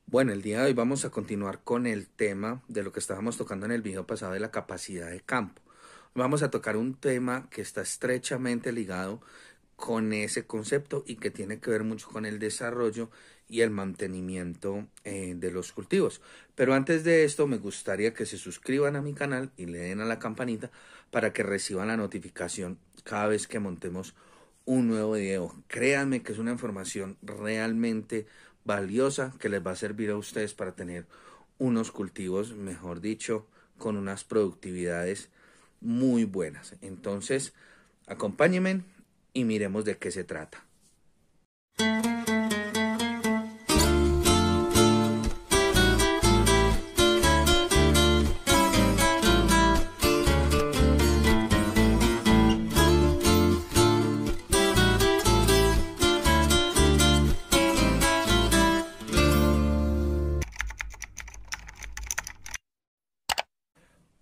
Bueno, el día de hoy vamos a continuar con el tema de lo que estábamos tocando en el video pasado de la capacidad de campo. Vamos a tocar un tema que está estrechamente ligado con ese concepto y que tiene que ver mucho con el desarrollo y el mantenimiento de los cultivos. Pero antes de esto me gustaría que se suscriban a mi canal y le den a la campanita para que reciban la notificación cada vez que montemos un nuevo video. Créanme que es una información realmente valiosa que les va a servir a ustedes para tener unos cultivos, mejor dicho, con unas productividades muy buenas. Entonces, acompáñenme y miremos de qué se trata.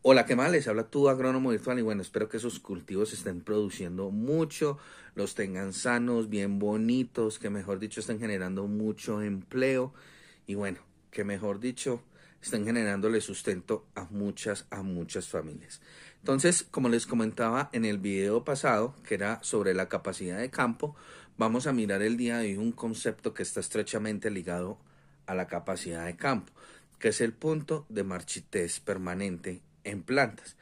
Hola, ¿qué más? Les habla tu agrónomo virtual y bueno, espero que esos cultivos estén produciendo mucho, los tengan sanos, bien bonitos, que mejor dicho estén generando mucho empleo y bueno, que mejor dicho estén generándole sustento a muchas familias. Entonces, como les comentaba en el video pasado, que era sobre la capacidad de campo, vamos a mirar el día de hoy un concepto que está estrechamente ligado a la capacidad de campo, que es el punto de marchitez permanente en plantas.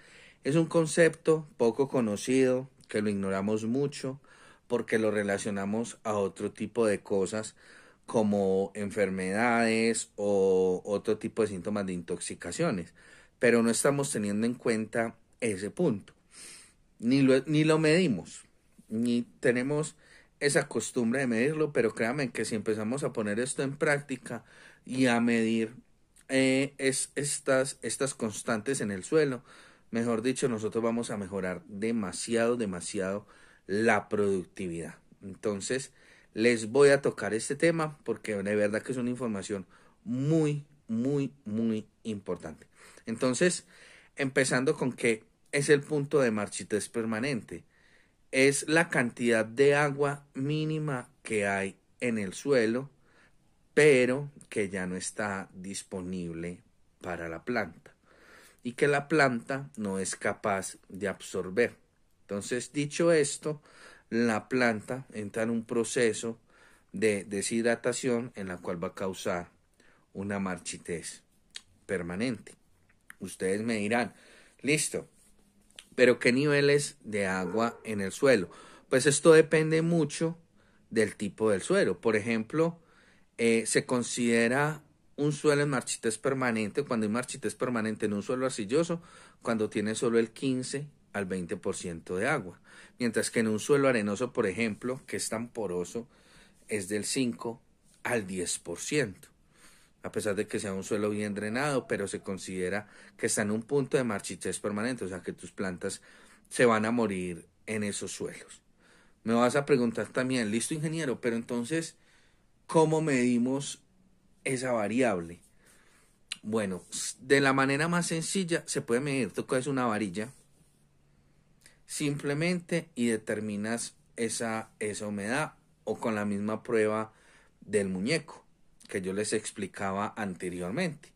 Es un concepto poco conocido, que lo ignoramos mucho, porque lo relacionamos a otro tipo de cosas como enfermedades o otro tipo de síntomas de intoxicaciones, pero no estamos teniendo en cuenta ese punto. Ni lo medimos, ni tenemos esa costumbre de medirlo, pero créanme que si empezamos a poner esto en práctica y a medir estas constantes en el suelo, mejor dicho, nosotros vamos a mejorar demasiado la productividad. Entonces, les voy a tocar este tema porque de verdad que es una información muy importante. Entonces, empezando con que es el punto de marchitez permanente. Es la cantidad de agua mínima que hay en el suelo, pero que ya no está disponible para la planta y que la planta no es capaz de absorber. Entonces, dicho esto, la planta entra en un proceso de deshidratación en la cual va a causar una marchitez permanente. Ustedes me dirán, listo, pero ¿qué niveles de agua en el suelo? Pues esto depende mucho del tipo del suelo. Por ejemplo, se considera un suelo en marchitez permanente cuando hay marchitez permanente en un suelo arcilloso, cuando tiene solo el 15 al 20% de agua. Mientras que en un suelo arenoso, por ejemplo, que es tan poroso, es del 5 al 10%, a pesar de que sea un suelo bien drenado, pero se considera que está en un punto de marchitez permanente, o sea que tus plantas se van a morir en esos suelos. Me vas a preguntar también, listo ingeniero, pero entonces, ¿cómo medimos esa variable? Bueno, de la manera más sencilla se puede medir. Tú coges una varilla simplemente y determinas esa humedad o con la misma prueba del muñeco que yo les explicaba anteriormente.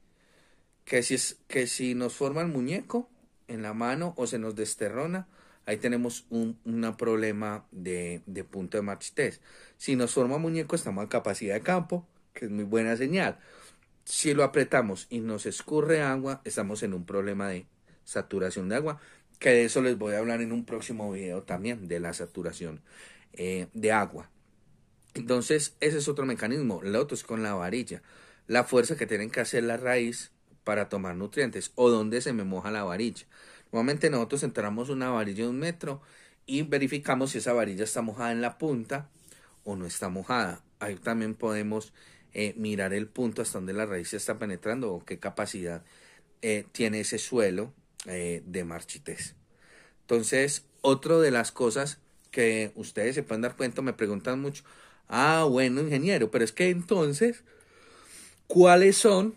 Que si nos forma el muñeco en la mano o se nos desterrona, ahí tenemos un problema de punto de marchitez. Si nos forma muñeco, estamos en capacidad de campo, que es muy buena señal. Si lo apretamos y nos escurre agua, estamos en un problema de saturación de agua, que de eso les voy a hablar en un próximo video también, de la saturación de agua. Entonces, ese es otro mecanismo. El otro es con la varilla. La fuerza que tienen que hacer la raíz para tomar nutrientes o donde se me moja la varilla. Normalmente nosotros entramos una varilla de 1 metro y verificamos si esa varilla está mojada en la punta o no está mojada. Ahí también podemos mirar el punto hasta donde la raíz está penetrando o qué capacidad tiene ese suelo de marchitez. Entonces, otra de las cosas que ustedes se pueden dar cuenta, me preguntan mucho, bueno, ingeniero, pero es que entonces, ¿cuáles son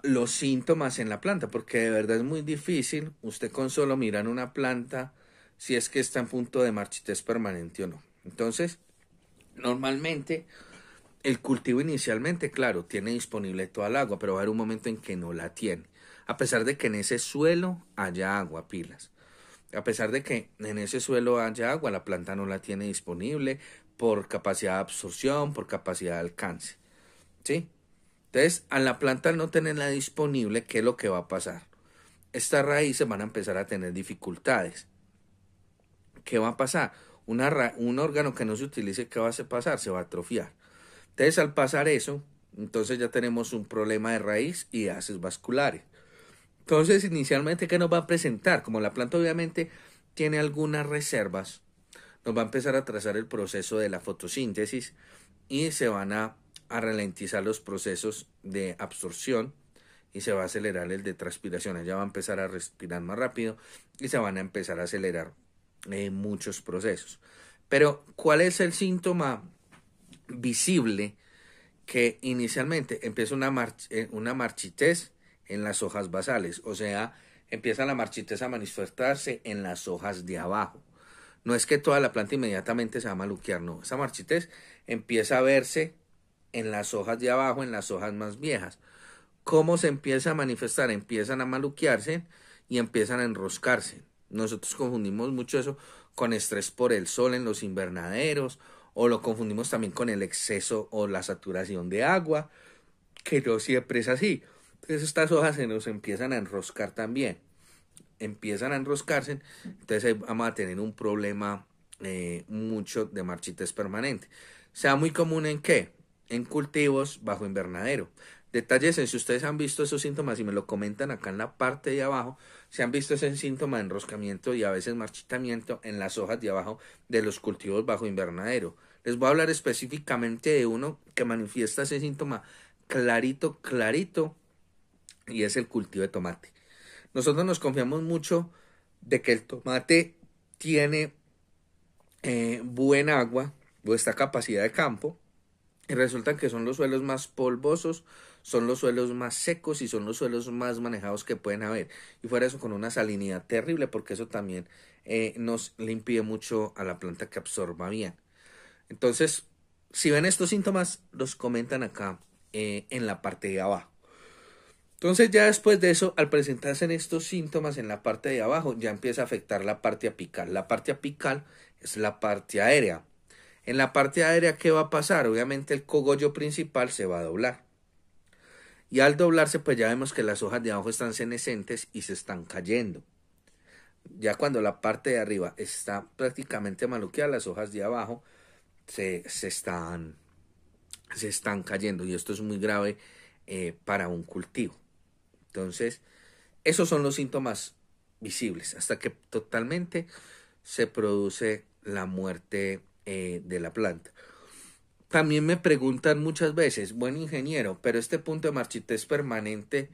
los síntomas en la planta? Porque de verdad es muy difícil usted con solo mirar una planta si es que está en punto de marchitez permanente o no. Entonces, normalmente el cultivo inicialmente, claro, tiene disponible toda el agua, pero va a haber un momento en que no la tiene. A pesar de que en ese suelo haya agua, pilas. A pesar de que en ese suelo haya agua, la planta no la tiene disponible por capacidad de absorción, por capacidad de alcance. ¿Sí? Entonces, a la planta al no tenerla disponible, ¿qué es lo que va a pasar? Estas raíces van a empezar a tener dificultades. ¿Qué va a pasar? Un órgano que no se utilice, ¿qué va a pasar? Se va a atrofiar. Entonces, al pasar eso, entonces ya tenemos un problema de raíz y de haces vasculares. Entonces, inicialmente, ¿qué nos va a presentar? Como la planta obviamente tiene algunas reservas, nos va a empezar a trazar el proceso de la fotosíntesis y se van a ralentizar los procesos de absorción y se va a acelerar el de transpiración. Ella va a empezar a respirar más rápido y se van a empezar a acelerar muchos procesos. Pero, ¿cuál es el síntoma visible? Que inicialmente empieza una marchitez en las hojas basales, o sea, empieza la marchitez a manifestarse en las hojas de abajo. No es que toda la planta inmediatamente se va a maluquear, no. Esa marchitez empieza a verse en las hojas de abajo, en las hojas más viejas. ¿Cómo se empieza a manifestar? Empiezan a maluquearse y empiezan a enroscarse. Nosotros confundimos mucho eso con estrés por el sol en los invernaderos, o lo confundimos también con el exceso o la saturación de agua, que no siempre es así. Entonces estas hojas se nos empiezan a enroscar también. Empiezan a enroscarse, entonces ahí vamos a tener un problema mucho de marchitez permanente. Sea muy común en qué? En cultivos bajo invernadero. Detalles en si ustedes han visto esos síntomas y me lo comentan acá en la parte de abajo, si han visto ese síntoma de enroscamiento y a veces marchitamiento en las hojas de abajo de los cultivos bajo invernadero. Les voy a hablar específicamente de uno que manifiesta ese síntoma clarito, clarito, y es el cultivo de tomate. Nosotros nos confiamos mucho de que el tomate tiene buen agua o esta capacidad de campo, y resulta que son los suelos más polvosos, son los suelos más secos y son los suelos más manejados que pueden haber. Y fuera eso con una salinidad terrible, porque eso también nos le impide mucho a la planta que absorba bien. Entonces, si ven estos síntomas, los comentan acá en la parte de abajo. Entonces ya después de eso, al presentarse en estos síntomas en la parte de abajo, ya empieza a afectar la parte apical. La parte apical es la parte aérea. En la parte aérea, ¿qué va a pasar? Obviamente el cogollo principal se va a doblar. Y al doblarse, pues ya vemos que las hojas de abajo están senescentes y se están cayendo. Ya cuando la parte de arriba está prácticamente maluqueada, las hojas de abajo se están cayendo. Y esto es muy grave para un cultivo. Entonces, esos son los síntomas visibles, hasta que totalmente se produce la muerte de la planta. También me preguntan muchas veces, buen ingeniero, pero este punto de marchitez permanente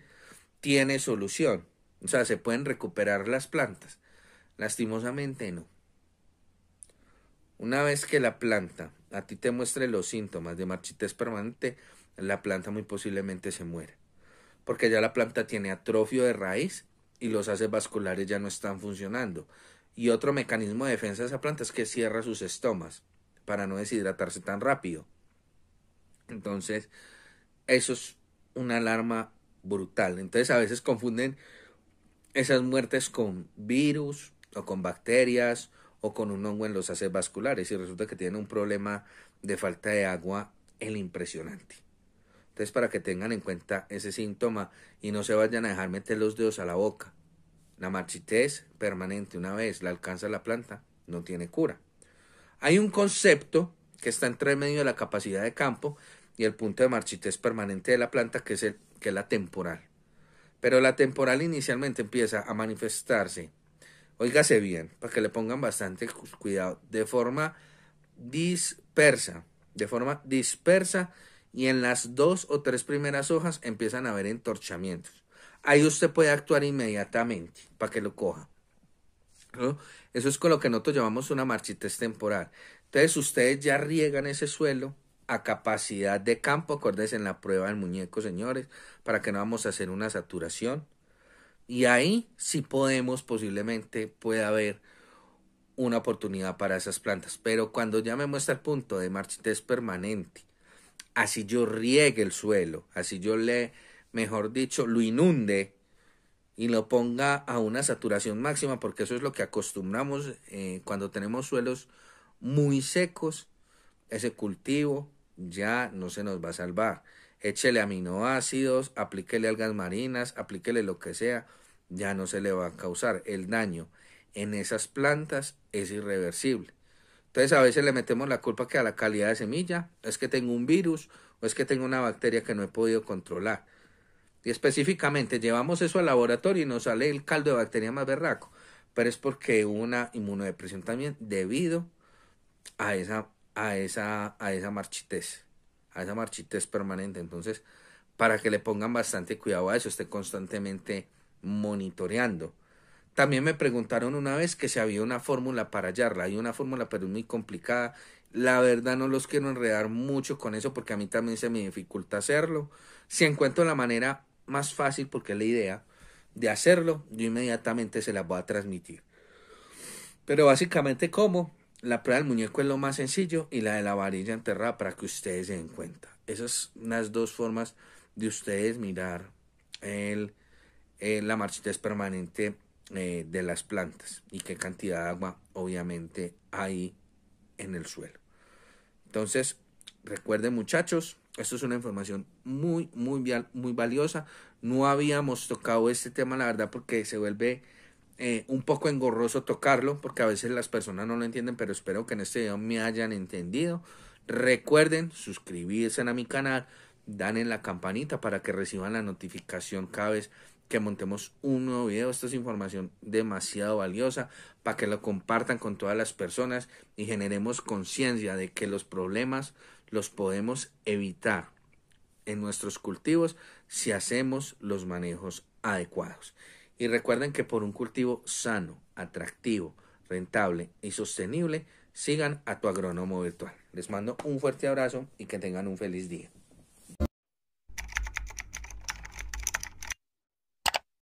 tiene solución. O sea, ¿se pueden recuperar las plantas? Lastimosamente no. Una vez que la planta a ti te muestre los síntomas de marchitez permanente, la planta muy posiblemente se muere, porque ya la planta tiene atrofio de raíz y los haces vasculares ya no están funcionando. Y otro mecanismo de defensa de esa planta es que cierra sus estomas para no deshidratarse tan rápido. Entonces, eso es una alarma brutal. Entonces, a veces confunden esas muertes con virus o con bacterias o con un hongo en los haces vasculares y resulta que tienen un problema de falta de agua el impresionante. Entonces, para que tengan en cuenta ese síntoma y no se vayan a dejar meter los dedos a la boca. La marchitez permanente, una vez la alcanza la planta, no tiene cura. Hay un concepto que está entre medio de la capacidad de campo y el punto de marchitez permanente de la planta, que es la temporal. Pero la temporal inicialmente empieza a manifestarse, óigase bien, para que le pongan bastante cuidado, de forma dispersa, y en las 2 o 3 primeras hojas empiezan a haber entorchamientos. Ahí usted puede actuar inmediatamente para que lo coja, ¿no? Eso es con lo que nosotros llamamos una marchitez temporal. Entonces ustedes ya riegan ese suelo a capacidad de campo, acuérdense en la prueba del muñeco, señores, para que no vamos a hacer una saturación. Y ahí sí posiblemente pueda haber una oportunidad para esas plantas. Pero cuando ya me muestra el punto de marchitez permanente así yo riegue el suelo, así yo mejor dicho, lo inunde y lo ponga a una saturación máxima, porque eso es lo que acostumbramos cuando tenemos suelos muy secos, ese cultivo ya no se nos va a salvar. Échele aminoácidos, aplíquele algas marinas, aplíquele lo que sea, ya no se le va a causar. El daño en esas plantas es irreversible. Entonces a veces le metemos la culpa que a la calidad de semilla, es que tengo un virus o es que tengo una bacteria que no he podido controlar. Y específicamente llevamos eso al laboratorio y nos sale el caldo de bacteria más berraco, pero es porque hubo una inmunodepresión también debido a esa marchitez permanente. Entonces, para que le pongan bastante cuidado a eso, esté constantemente monitoreando. También me preguntaron una vez que si había una fórmula para hallarla. Hay una fórmula, pero es muy complicada. La verdad no los quiero enredar mucho con eso porque a mí también se me dificulta hacerlo. Si encuentro la manera más fácil, porque es la idea de hacerlo, yo inmediatamente se las voy a transmitir. Pero básicamente como la prueba del muñeco es lo más sencillo y la de la varilla enterrada para que ustedes se den cuenta. Esas son las dos formas de ustedes mirar el, la marchitez permanente de las plantas y qué cantidad de agua obviamente hay en el suelo. Entonces, recuerden muchachos, esto es una información muy valiosa. No habíamos tocado este tema, la verdad, porque se vuelve un poco engorroso tocarlo, porque a veces las personas no lo entienden, pero espero que en este video me hayan entendido. Recuerden suscribirse a mi canal, dan en la campanita para que reciban la notificación cada vez que montemos un nuevo video. Esta es información demasiado valiosa para que lo compartan con todas las personas y generemos conciencia de que los problemas los podemos evitar en nuestros cultivos si hacemos los manejos adecuados. Y recuerden que por un cultivo sano, atractivo, rentable y sostenible, sigan a tu agrónomo virtual. Les mando un fuerte abrazo y que tengan un feliz día.